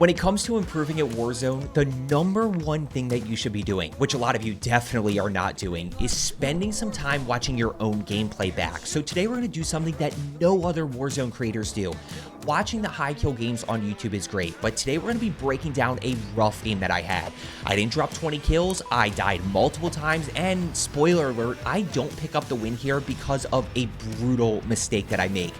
When it comes to improving at Warzone, the number one thing that you should be doing, which a lot of you definitely are not doing, is spending some time watching your own gameplay back. So today we're going to do something that no other Warzone creators do. Watching the high kill games on YouTube is great, but today we're going to be breaking down a rough game that I had. I didn't drop 20 kills, I died multiple times, and spoiler alert, I don't pick up the win here because of a brutal mistake that I make.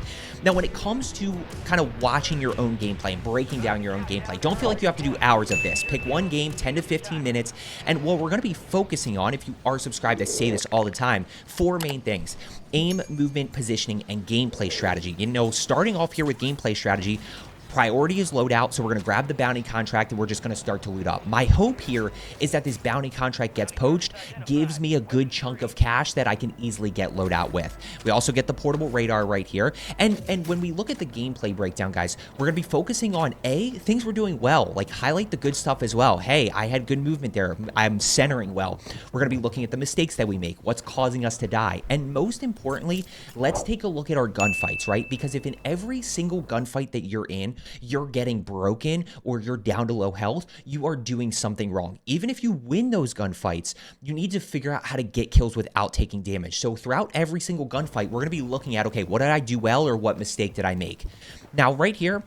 Now, when it comes to kind of watching your own gameplay and breaking down your own gameplay, don't feel like you have to do hours of this. Pick one game, 10 to 15 minutes, and what we're going to be focusing on, if you are subscribed, I say this all the time, 4 main things: aim, movement, positioning, and gameplay strategy. You know, starting off here with gameplay strategy, priority is loadout, so we're going to grab the bounty contract and we're just going to start to loot up. My hope here is that this bounty contract gets poached, gives me a good chunk of cash that I can easily get loadout with. We also get the portable radar right here. And when we look at the gameplay breakdown, guys, we're going to be focusing on things we're doing well, like highlight the good stuff as well. Hey, I had good movement there. I'm centering well. We're going to be looking at the mistakes that we make, what's causing us to die. And most importantly, let's take a look at our gunfights, right? Because if in every single gunfight that you're in, you're getting broken or you're down to low health, you are doing something wrong. Even if you win those gunfights, you need to figure out how to get kills without taking damage. So throughout every single gunfight, we're going to be looking at, okay, what did I do well or what mistake did I make? Now, right here,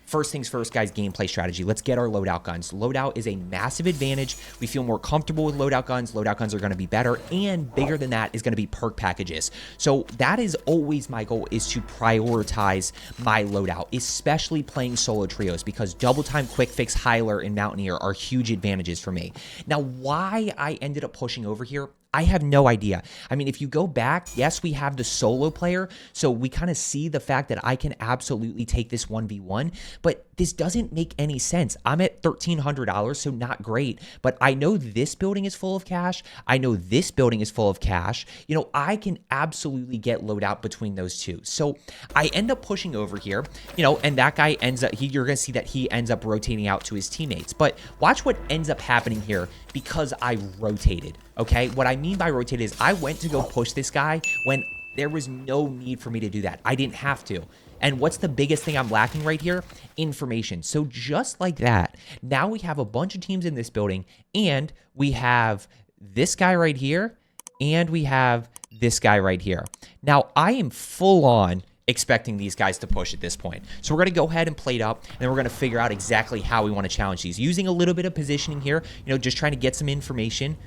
first things first, guys, gameplay strategy. Let's get our loadout guns. Loadout is a massive advantage. We feel more comfortable with loadout guns. Loadout guns are going to be better, and bigger than that is going to be perk packages. So that is always my goal, is to prioritize my loadout, especially playing solo trios, because double time, quick fix, high alert, and mountaineer are huge advantages for me. Now, why I ended up pushing over here, I have no idea. I mean, if you go back, yes, we have the solo player, so we kind of see the fact that I can absolutely take this 1v1, but this doesn't make any sense. I'm at $1,300, so not great, but I know this building is full of cash. I know this building is full of cash. You know, I can absolutely get loadout between those two. So I end up pushing over here, you know, and that guy ends up, you're going to see that he ends up rotating out to his teammates. But watch what ends up happening here because I rotated. Okay, what I mean by rotate is I went to go push this guy when there was no need for me to do that. I didn't have to. And what's the biggest thing I'm lacking right here? Information. So just like that, now we have a bunch of teams in this building, and we have this guy right here, and we have this guy right here. Now, I am full on expecting these guys to push at this point. So we're going to go ahead and play it up, and then we're going to figure out exactly how we want to challenge these. Using a little bit of positioning here, you know, just trying to get some information.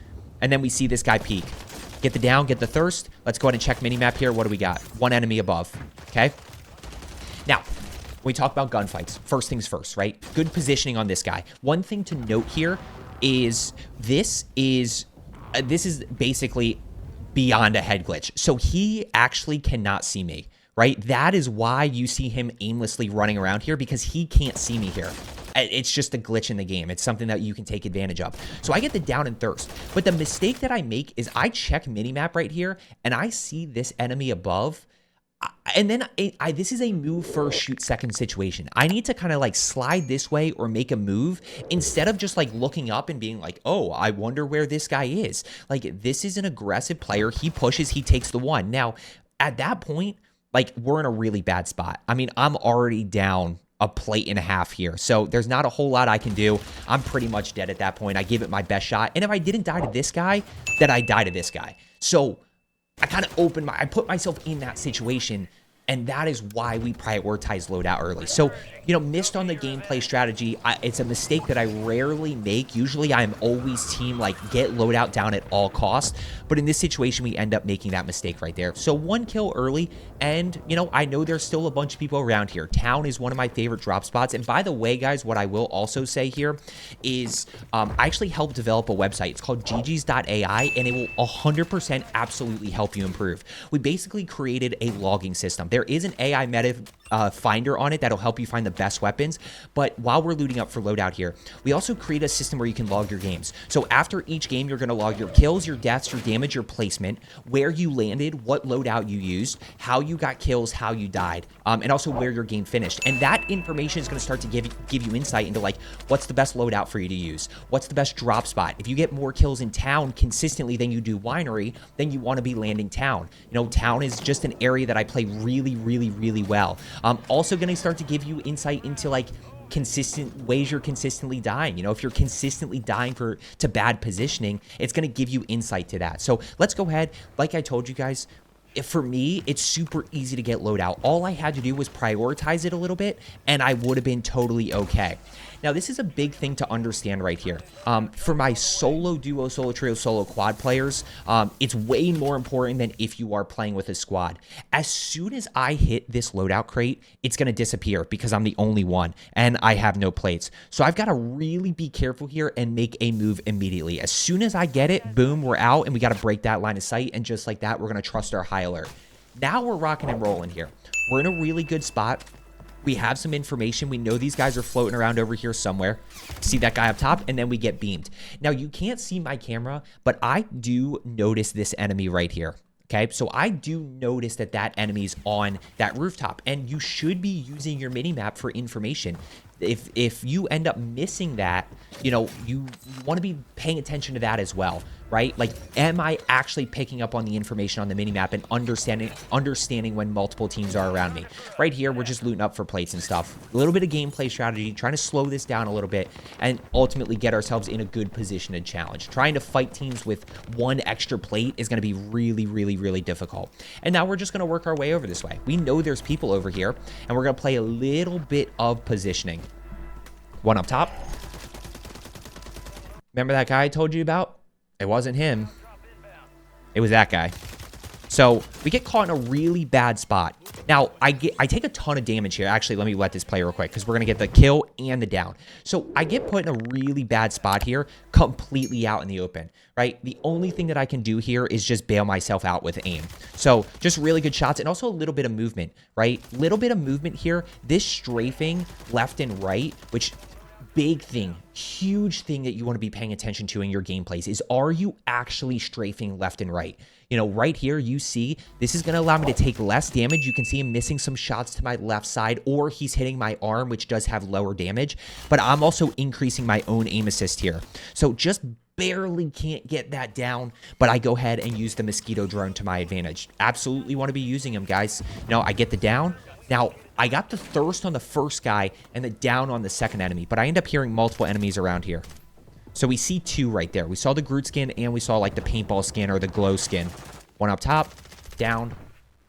And then we see this guy peek. Get the down, get the thirst. Let's go ahead and check minimap here. What do we got? One enemy above. Okay. Now, when we talk about gunfights, first things first, right? Good positioning on this guy. One thing to note here is this is basically beyond a head glitch. So he actually cannot see me, right? That is why you see him aimlessly running around here, because he can't see me here. It's just a glitch in the game. It's something that you can take advantage of. So I get the down and thirst. But the mistake that I make is I check minimap right here, and I see this enemy above. And then this is a move first, shoot second situation. I need to kind of like slide this way or make a move instead of just like looking up and being like, oh, I wonder where this guy is. Like, this is an aggressive player. He pushes, he takes the one. Now, at that point, like, we're in a really bad spot. I mean, I'm already down a plate and a half here. So there's not a whole lot I can do. I'm pretty much dead at that point. I gave it my best shot. And if I didn't die to this guy, then I die to this guy. So I kind of I put myself in that situation, and that is why we prioritize loadout early. So, you know, missed on the gameplay strategy. It's a mistake that I rarely make. Usually I'm always team like get loadout down at all costs. But in this situation, we end up making that mistake right there. So 1 kill early. And, you know, I know there's still a bunch of people around here. Town is one of my favorite drop spots. And by the way, guys, what I will also say here is I actually helped develop a website. It's called gg's.ai, and it will 100% absolutely help you improve. We basically created a logging system. There is an AI meta finder on it that'll help you find the best weapons. But while we're looting up for loadout here, we also create a system where you can log your games. So after each game, you're going to log your kills, your deaths, your damage, your placement, where you landed, what loadout you used, how you got kills, how you died, and also where your game finished. And that information is going to start to give you insight into like what's the best loadout for you to use, what's the best drop spot. If you get more kills in town consistently than you do winery, then you want to be landing town. You know, town is just an area that I play really, really, really well. Also going to start to give you insight into like consistent ways you're consistently dying. You know, if you're consistently dying to bad positioning, it's going to give you insight to that. So let's go ahead. Like I told you guys, for me, it's super easy to get loadout. All I had to do was prioritize it a little bit, and I would have been totally okay. Now, this is a big thing to understand right here. For my solo duo, solo trio, solo quad players, it's way more important than if you are playing with a squad. As soon as I hit this loadout crate, it's going to disappear because I'm the only one, and I have no plates. So I've got to really be careful here and make a move immediately. As soon as I get it, boom, we're out, and we got to break that line of sight, and just like that, we're going to trust our high alert. Now we're rocking and rolling here. We're in a really good spot. We have some information. We know these guys are floating around over here somewhere. See that guy up top, and then we get beamed. Now, you can't see my camera, but I do notice this enemy right here. Okay, so I do notice that that enemy's on that rooftop, and you should be using your mini-map for information. If you end up missing that, you know, you want to be paying attention to that as well, right? Like, am I actually picking up on the information on the minimap and understanding when multiple teams are around me? Right here, we're just looting up for plates and stuff. A little bit of gameplay strategy, trying to slow this down a little bit and ultimately get ourselves in a good position to challenge. Trying to fight teams with one extra plate is going to be really, really, really difficult. And now we're just going to work our way over this way. We know there's people over here, and we're going to play a little bit of positioning. One up top. Remember that guy I told you about? It wasn't him. It was that guy. So we get caught in a really bad spot. Now, I take a ton of damage here. Actually, let me let this play real quick because we're going to get the kill and the down. So I get put in a really bad spot here, completely out in the open, right? The only thing that I can do here is just bail myself out with aim. So just really good shots and also a little bit of movement, right? Little bit of movement here. This strafing left and right, which... big thing, huge thing that you want to be paying attention to in your gameplays is, are you actually strafing left and right? You know, right here, you see, this is going to allow me to take less damage. You can see him missing some shots to my left side, or he's hitting my arm, which does have lower damage, but I'm also increasing my own aim assist here. So just barely can't get that down, but I go ahead and use the mosquito drone to my advantage. Absolutely want to be using them, guys. No, I get the down. Now, I got the thirst on the first guy and the down on the second enemy, but I end up hearing multiple enemies around here. So we see two right there. We saw the Groot skin and we saw like the paintball skin or the glow skin. One up top, down,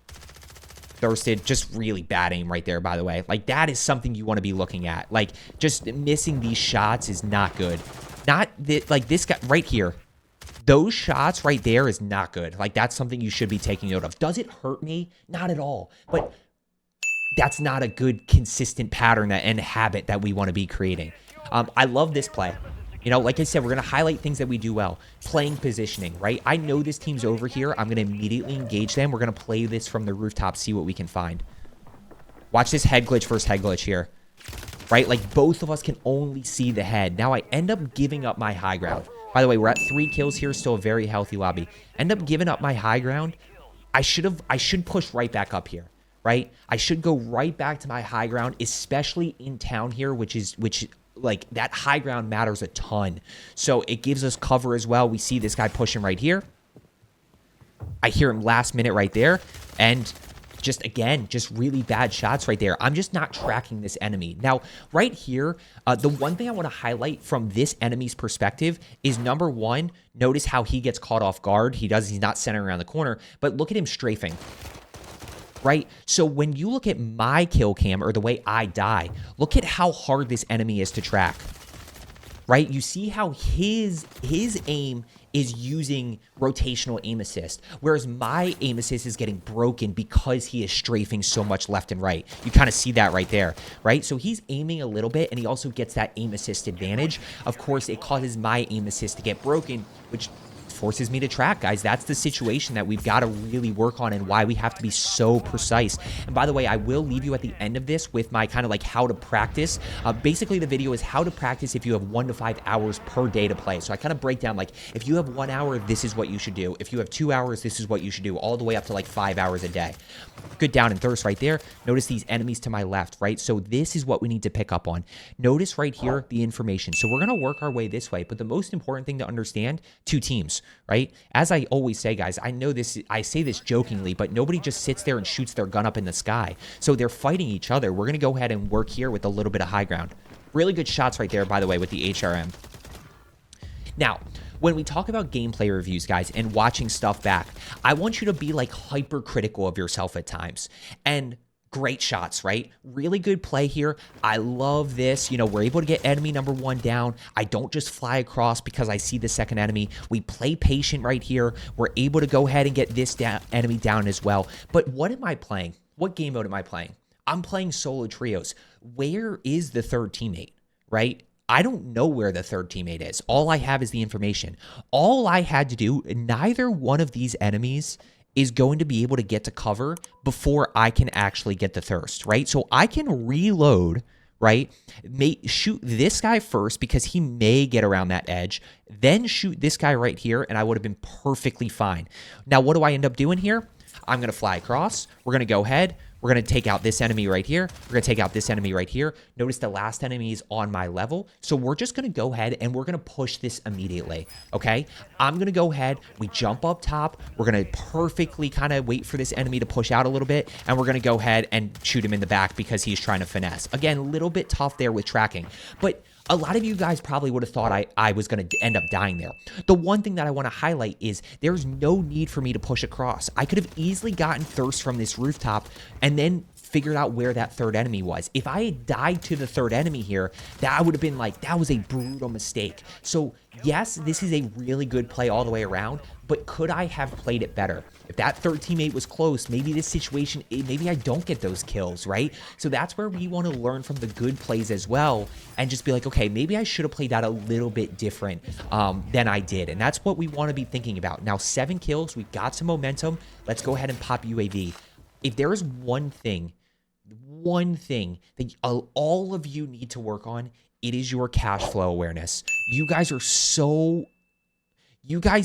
thirsted. Just really bad aim right there, by the way. Like, that is something you want to be looking at. Like, just missing these shots is not good. Like this guy right here. Those shots right there is not good. Like, that's something you should be taking note of. Does it hurt me? Not at all. But that's not a good consistent pattern and habit that we want to be creating. I love this play. You know, like I said, we're going to highlight things that we do well. Playing positioning, right? I know this team's over here. I'm going to immediately engage them. We're going to play this from the rooftop, see what we can find. Watch this head glitch versus head glitch here. Right? Like, both of us can only see the head. Now I end up giving up my high ground. By the way, we're at 3 kills here. Still a very healthy lobby. End up giving up my high ground. I should push right back up here. Right? I should go right back to my high ground, especially in town here, which like, that high ground matters a ton. So it gives us cover as well. We see this guy pushing right here. I hear him last minute right there. And just, again, just really bad shots right there. I'm just not tracking this enemy. Now, right here, the one thing I want to highlight from this enemy's perspective is, number one, notice how he gets caught off guard. He's not centering around the corner, but look at him strafing. Right? So when you look at my kill cam or the way I die, look at how hard this enemy is to track. Right? You see how his aim is using rotational aim assist, whereas my aim assist is getting broken because he is strafing so much left and right. You kind of see that right there, right? So he's aiming a little bit, and he also gets that aim assist advantage. Of course, it causes my aim assist to get broken, which forces me to track, guys. That's the situation that we've got to really work on and why we have to be so precise. And by the way, I will leave you at the end of this with my kind of like how to practice. Basically, the video is how to practice if you have 1 to 5 hours per day to play. So I kind of break down, like, if you have 1 hour, this is what you should do. If you have 2 hours, this is what you should do, all the way up to like 5 hours a day. Good down and thirst right there. Notice these enemies to my left, right? So this is what we need to pick up on. Notice right here the information. So we're going to work our way this way, but the most important thing to understand, 2 teams. Right? As I always say, guys, I know this, I say this jokingly, but nobody just sits there and shoots their gun up in the sky. So they're fighting each other. We're going to go ahead and work here with a little bit of high ground. Really good shots right there, by the way, with the HRM. Now, when we talk about gameplay reviews, guys, and watching stuff back, I want you to be like hypercritical of yourself at times. And great shots, right? Really good play here. I love this. You know, we're able to get enemy number 1 down. I don't just fly across because I see the second enemy. We play patient right here. We're able to go ahead and get this enemy down as well. But what am I playing? What game mode am I playing? I'm playing solo trios. Where is the third teammate, right? I don't know where the third teammate is. All I have is the information. All I had to do, neither one of these enemies is going to be able to get to cover before I can actually get the thirst, right? So I can reload, right? Shoot this guy first because he may get around that edge, then shoot this guy right here, and I would have been perfectly fine. Now, what do I end up doing here? I'm going to fly across. We're going to go ahead. We're going to take out this enemy right here. We're going to take out this enemy right here. Notice the last enemy is on my level. So we're just going to go ahead and we're going to push this immediately, okay? I'm going to go ahead. We jump up top. We're going to perfectly kind of wait for this enemy to push out a little bit, and we're going to go ahead and shoot him in the back because he's trying to finesse. Again, a little bit tough there with tracking, but a lot of you guys probably would have thought I was going to end up dying there. The one thing that I want to highlight is there's no need for me to push across. I could have easily gotten thirst from this rooftop and then figured out where that third enemy was. If I had died to the third enemy here, that would have been like, that was a brutal mistake. So yes, this is a really good play all the way around, but could I have played it better? If that third teammate was close, maybe this situation, maybe I don't get those kills, right? So that's where we want to learn from the good plays as well and just be like, okay, maybe I should have played that a little bit different than I did. And that's what we want to be thinking about. Now, 7 kills, we've got some momentum. Let's go ahead and pop UAV. If there is one thing that all of you need to work on, it is your cash flow awareness. You guys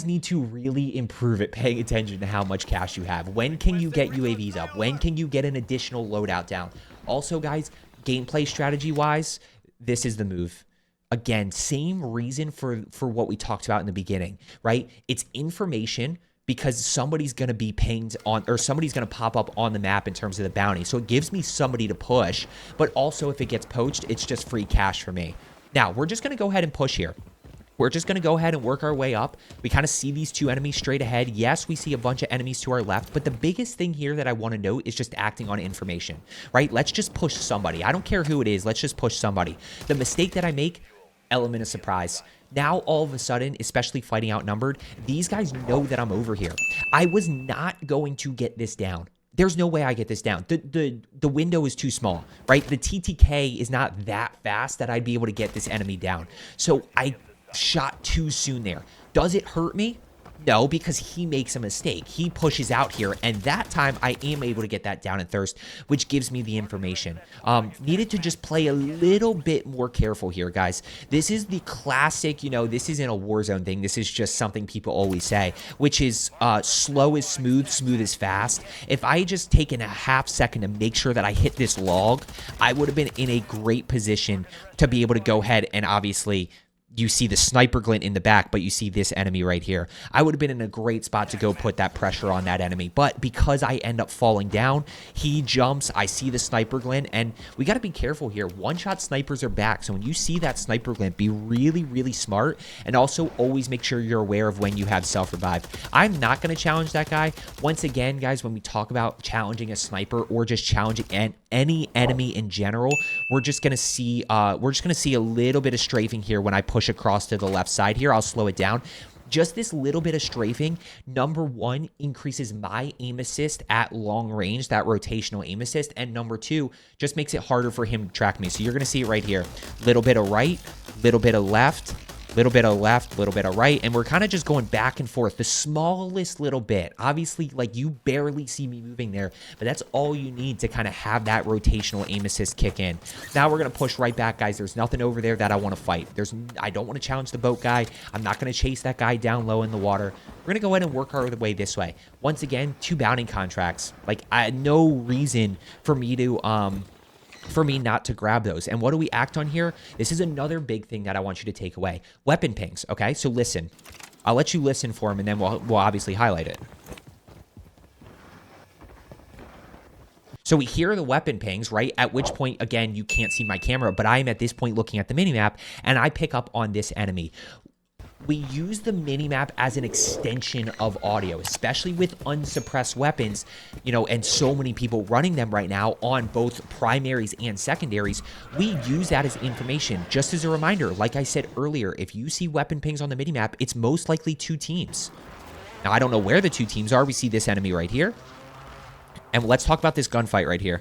need to really improve at paying attention to how much cash you have. When can you get UAVs up? When can you get an additional loadout down? Also, guys, gameplay strategy-wise, this is the move. Again, same reason for what we talked about in the beginning, right? It's information because somebody's going to be pinged on, or somebody's going to pop up on the map in terms of the bounty. So it gives me somebody to push, but also if it gets poached, it's just free cash for me. Now, we're just going to go ahead and push here. We're just going to go ahead and work our way up. We kind of see these 2 enemies straight ahead. Yes, we see a bunch of enemies to our left, but the biggest thing here that I want to note is just acting on information, right? Let's just push somebody. I don't care who it is. Let's just push somebody. The mistake that I make, element of surprise. Now, all of a sudden, especially fighting outnumbered, these guys know that I'm over here. I was not going to get this down. There's no way I get this down. The window is too small, right? The TTK is not that fast that I'd be able to get this enemy down. So I shot too soon there. Does it hurt me? No, because he makes a mistake. He pushes out here, and that time I am able to get that down in thirst, which gives me the information. Needed to just play a little bit more careful here, guys. This is the classic, you know, this isn't a Warzone thing. This is just something people always say, which is slow is smooth, smooth is fast. If I had just taken a half second to make sure that I hit this log, I would have been in a great position to be able to go ahead and obviously you see the sniper glint in the back, but you see this enemy right here. I would have been in a great spot to go put that pressure on that enemy. But because I end up falling down, he jumps, I see the sniper glint, and we got to be careful here. One-shot snipers are back. So when you see that sniper glint, be really, really smart, and also always make sure you're aware of when you have self-revive. I'm not going to challenge that guy. Once again, guys, when we talk about challenging a sniper or just challenging any enemy in general, we're just going to see a little bit of strafing here when I push across to the left side here. I'll slow it down. Just this little bit of strafing, number 1, increases my aim assist at long range, that rotational aim assist, and number 2, just makes it harder for him to track me. So you're going to see it right here. Little bit of right, little bit of left, little bit of left, little bit of right, and we're kind of just going back and forth. The smallest little bit. Obviously, like, you barely see me moving there, but that's all you need to kind of have that rotational aim assist kick in. Now we're going to push right back, guys. There's nothing over there that I want to fight. I don't want to challenge the boat guy. I'm not going to chase that guy down low in the water. We're going to go ahead and work our way this way. Once again, 2 bounty contracts. Like, I had no reason for me not to grab those. And what do we act on here? This is another big thing that I want you to take away. Weapon pings, okay? So listen. I'll let you listen for them, and then we'll obviously highlight it. So we hear the weapon pings, right? At which point, again, you can't see my camera, but I am at this point looking at the minimap, and I pick up on this enemy. We use the minimap as an extension of audio, especially with unsuppressed weapons, you know, and so many people running them right now on both primaries and secondaries. We use that as information. Just as a reminder, like I said earlier, if you see weapon pings on the minimap, it's most likely 2 teams. Now, I don't know where the 2 teams are. We see this enemy right here. And let's talk about this gunfight right here.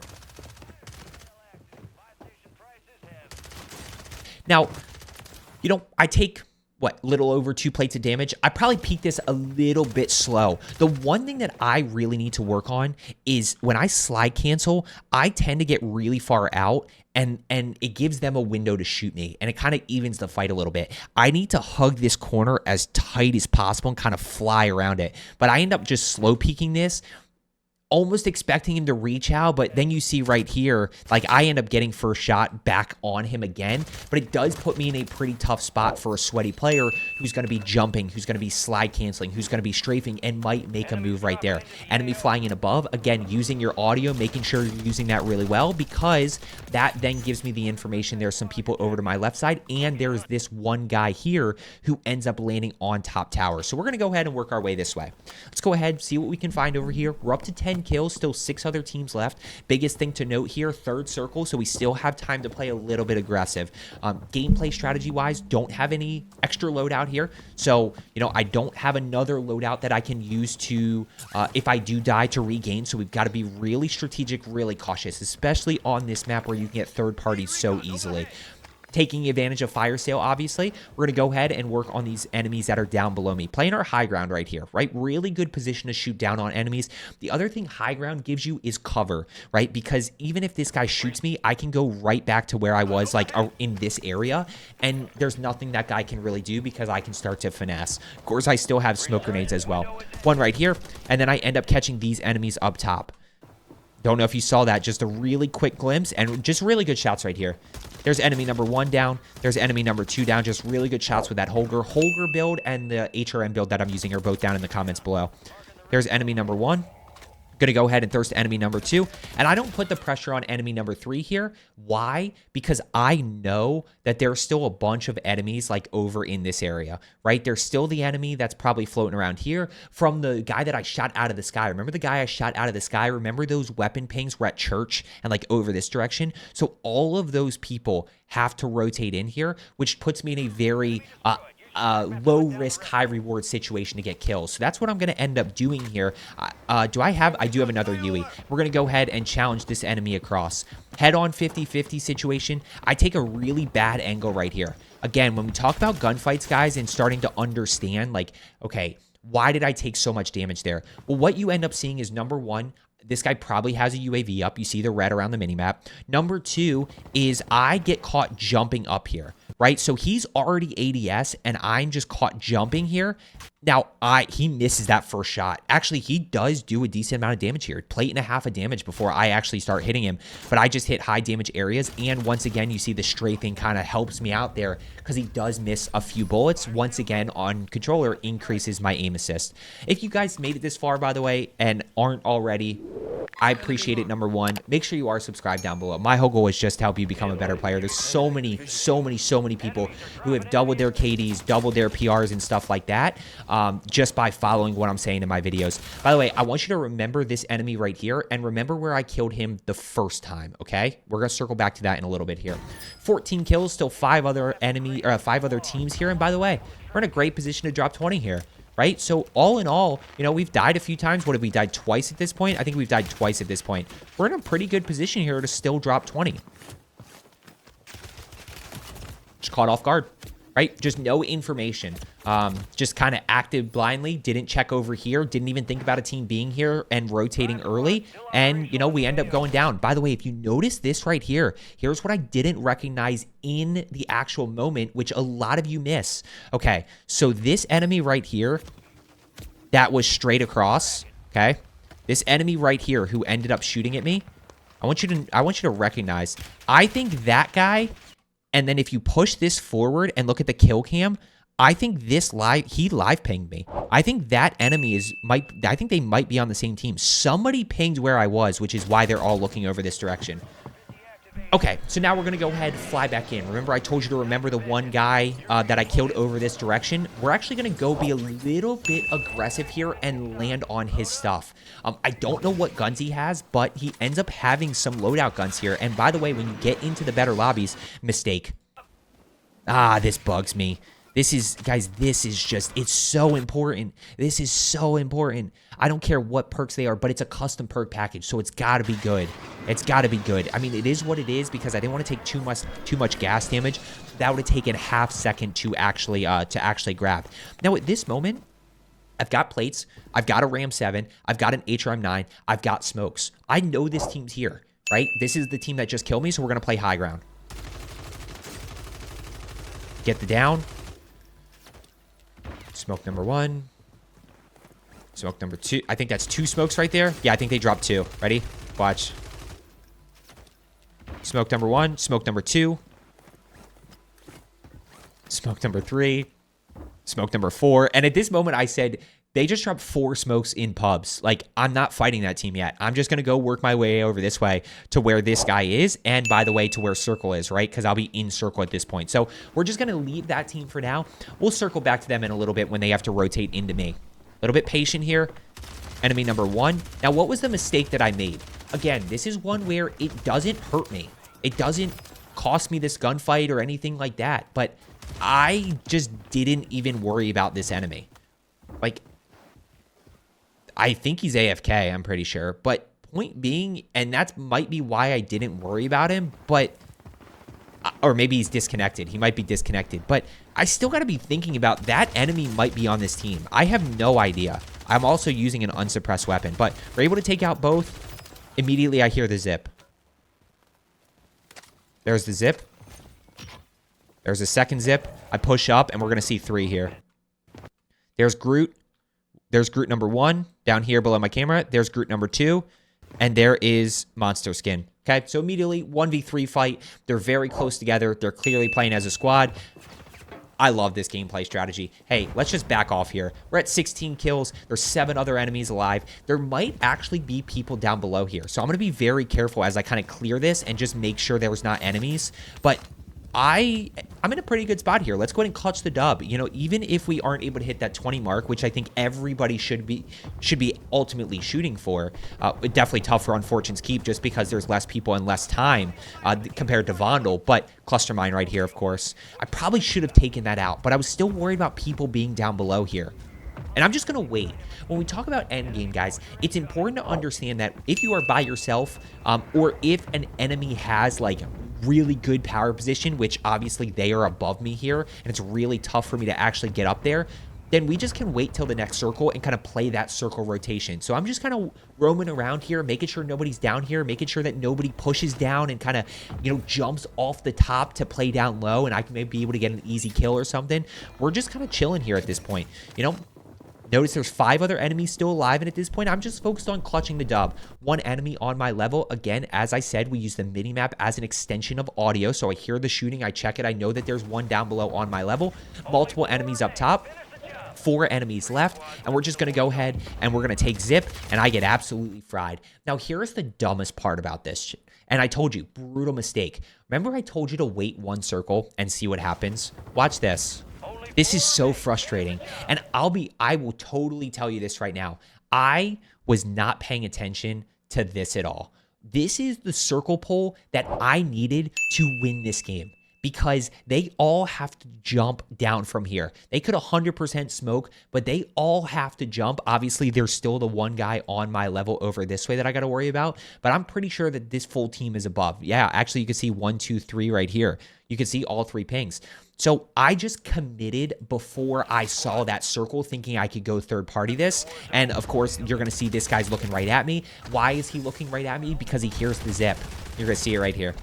Now, you know, I take, what, little over 2 plates of damage. I probably peaked this a little bit slow. The one thing that I really need to work on is when I slide cancel, I tend to get really far out, and it gives them a window to shoot me, and it kind of evens the fight a little bit. I need to hug this corner as tight as possible and kind of fly around it. But I end up just slow peeking this, almost expecting him to reach out, but then you see right here, like I end up getting first shot back on him again, but it does put me in a pretty tough spot for a sweaty player who's going to be jumping, who's going to be slide canceling, who's going to be strafing, and might make a move right there. Enemy flying in above, again, using your audio, making sure you're using that really well, because that then gives me the information there's some people over to my left side, and there's this one guy here who ends up landing on top tower. So we're going to go ahead and work our way this way. Let's go ahead, see what we can find over here. We're up to 10 kills, still 6 other teams left. Biggest thing to note here, 3rd circle, so we still have time to play a little bit aggressive. Gameplay strategy wise, don't have any extra loadout here, so you know, I don't have another loadout that I can use to if I do die, to regain. So we've got to be really strategic, really cautious, especially on this map where you can get third parties so easily. Taking advantage of fire sale, obviously, we're going to go ahead and work on these enemies that are down below me. Playing our high ground right here, right? Really good position to shoot down on enemies. The other thing high ground gives you is cover, right? Because even if this guy shoots me, I can go right back to where I was, like in this area, and there's nothing that guy can really do because I can start to finesse. Of course, I still have smoke grenades as well. One right here, and then I end up catching these enemies up top. Don't know if you saw that, just a really quick glimpse, and just really good shots right here. There's enemy number 1 down. There's enemy number 2 down. Just really good shots with that Holger build, and the HRM build that I'm using are both down in the comments below. There's enemy number 1. Going to go ahead and thirst enemy number 2. And I don't put the pressure on enemy number 3 here. Why? Because I know that there's still a bunch of enemies like over in this area, right? There's still the enemy that's probably floating around here from the guy that I shot out of the sky. Remember the guy I shot out of the sky? Remember those weapon pings were at church and like over this direction? So all of those people have to rotate in here, which puts me in a very low risk, high reward situation to get kills. So that's what I'm going to end up doing here. I do have another Yui. We're going to go ahead and challenge this enemy across. Head on 50-50 situation. I take a really bad angle right here. Again, when we talk about gunfights, guys, and starting to understand, like, okay, why did I take so much damage there? Well, what you end up seeing is, number 1, this guy probably has a UAV up. You see the red around the minimap. Number 2 is I get caught jumping up here, right? So he's already ADS, and I'm just caught jumping here. Now, he misses that first shot. Actually, he does do a decent amount of damage here. Plate and a half of damage before I actually start hitting him. But I just hit high damage areas. And once again, you see the strafing kind of helps me out there because he does miss a few bullets. Once again, on controller, increases my aim assist. If you guys made it this far, by the way, and aren't already, I appreciate it, number 1. Make sure you are subscribed down below. My whole goal is just to help you become a better player. There's so many people who have doubled their KDs, doubled their PRs and stuff like that, just by following what I'm saying in my videos. By the way, I want you to remember this enemy right here and remember where I killed him the first time, okay? We're going to circle back to that in a little bit here. 14 kills, still 5 other teams here. And by the way, we're in a great position to drop 20 here. Right? So all in all, you know, we've died a few times. What have we died twice at this point? I think we've died twice at this point. We're in a pretty good position here to still drop 20. Just caught off guard, right? Just no information. Just kind of acted blindly, didn't check over here, didn't even think about a team being here and rotating early. And, you know, we end up going down. By the way, if you notice this right here, here's what I didn't recognize in the actual moment, which a lot of you miss. Okay, so this enemy right here, that was straight across, okay? This enemy right here who ended up shooting at me, I want you to recognize, I think that guy, and then if you push this forward and look at the kill cam, I think he live pinged me. I think that enemy I think they might be on the same team. Somebody pinged where I was, which is why they're all looking over this direction. Okay, so now we're going to go ahead and fly back in. Remember, I told you to remember the one guy that I killed over this direction? We're actually going to go be a little bit aggressive here and land on his stuff. I don't know what guns he has, but he ends up having some loadout guns here. And by the way, when you get into the better lobbies, mistake. Ah, this bugs me. Guys, this is just, it's so important. This is so important. I don't care what perks they are, but it's a custom perk package, so it's got to be good. It's got to be good. I mean, it is what it is because I didn't want to take too much gas damage. That would have taken half second to actually grab. Now, at this moment, I've got plates. I've got a Ram 7. I've got an HRM 9. I've got smokes. I know this team's here, right? This is the team that just killed me, so we're going to play high ground. Get the down. Smoke number 1. Smoke number 2. I think that's 2 smokes right there. Yeah, I think they dropped 2. Ready? Watch. Smoke number 1. Smoke number 2. Smoke number 3. Smoke number 4. And at this moment, I said, they just dropped 4 smokes in pubs. Like, I'm not fighting that team yet. I'm just going to go work my way over this way to where this guy is. And by the way, to where circle is, right? Because I'll be in circle at this point. So we're just going to leave that team for now. We'll circle back to them in a little bit when they have to rotate into me. A little bit patient here. Enemy number 1. Now, what was the mistake that I made? Again, this is one where it doesn't hurt me. It doesn't cost me this gunfight or anything like that. But I just didn't even worry about this enemy. Like, I think he's AFK, I'm pretty sure. But point being, and that might be why I didn't worry about him, but, or maybe he's disconnected. He might be disconnected. But I still got to be thinking about that enemy might be on this team. I have no idea. I'm also using an unsuppressed weapon, but we're able to take out both. Immediately, I hear the zip. There's the zip. There's a second zip. I push up, and we're going to see 3 here. There's Groot. There's Groot number 1 down here below my camera. There's Groot number 2. And there is Monster Skin. Okay, so immediately 1v3 fight. They're very close together. They're clearly playing as a squad. I love this gameplay strategy. Hey, let's just back off here. We're at 16 kills. There's 7 other enemies alive. There might actually be people down below here. So I'm going to be very careful as I kind of clear this and just make sure there's not enemies. But I'm in a pretty good spot here. Let's go ahead and clutch the dub. You know, even if we aren't able to hit that 20 mark, which I think everybody should be ultimately shooting for, definitely tough for Unfortunate's Keep just because there's less people and less time compared to Vondel. But cluster mine right here, of course. I probably should have taken that out, but I was still worried about people being down below here. And I'm just going to wait. When we talk about endgame, guys, it's important to understand that if you are by yourself or if an enemy has, like, really good power position, which obviously they are above me here, and it's really tough for me to actually get up there, then we just can wait till the next circle and kind of play that circle rotation. So I'm just kind of roaming around here, making sure nobody's down here, making sure that nobody pushes down and kind of, you know, jumps off the top to play down low, and I can maybe be able to get an easy kill or something. We're just kind of chilling here at this point, you know. Notice there's 5 other enemies still alive, and at this point, I'm just focused on clutching the dub. 1 enemy on my level. Again, as I said, we use the mini-map as an extension of audio, so I hear the shooting, I check it, I know that there's 1 down below on my level. Multiple enemies up top. 4 enemies left, and we're just going to go ahead, and we're going to take zip, and I get absolutely fried. Now, here's the dumbest part about this, and I told you, brutal mistake. Remember I told you to wait 1 circle and see what happens? Watch this. This is so frustrating, and I will totally tell you this right now. I was not paying attention to this at all. This is the circle pull that I needed to win this game because they all have to jump down from here. They could 100% smoke, but they all have to jump. Obviously, there's still the 1 guy on my level over this way that I got to worry about, but I'm pretty sure that this full team is above. Yeah, actually, you can see 1, 2, 3 right here. You can see all 3 pings. So I just committed before I saw that circle thinking I could go third party this. And of course, you're going to see this guy's looking right at me. Why is he looking right at me? Because he hears the zip. You're going to see it right here.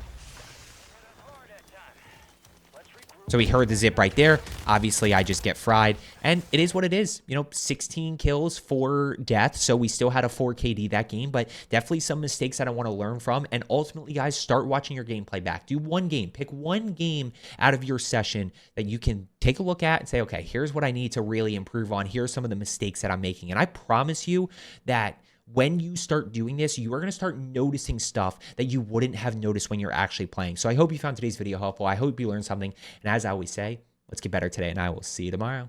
So he heard the zip right there. Obviously, I just get fried, and it is what it is. 16 kills, 4 deaths, so we still had a 4 KD that game, but definitely some mistakes that I want to learn from. And ultimately, guys, start watching your gameplay back. Do one game. Pick one game out of your session that you can take a look at and say, okay, here's what I need to really improve on. Here are some of the mistakes that I'm making. And I promise you that when you start doing this, you are going to start noticing stuff that you wouldn't have noticed when you're actually playing. So I hope you found today's video helpful. I hope you learned something. And as I always say, let's get better today, and I will see you tomorrow.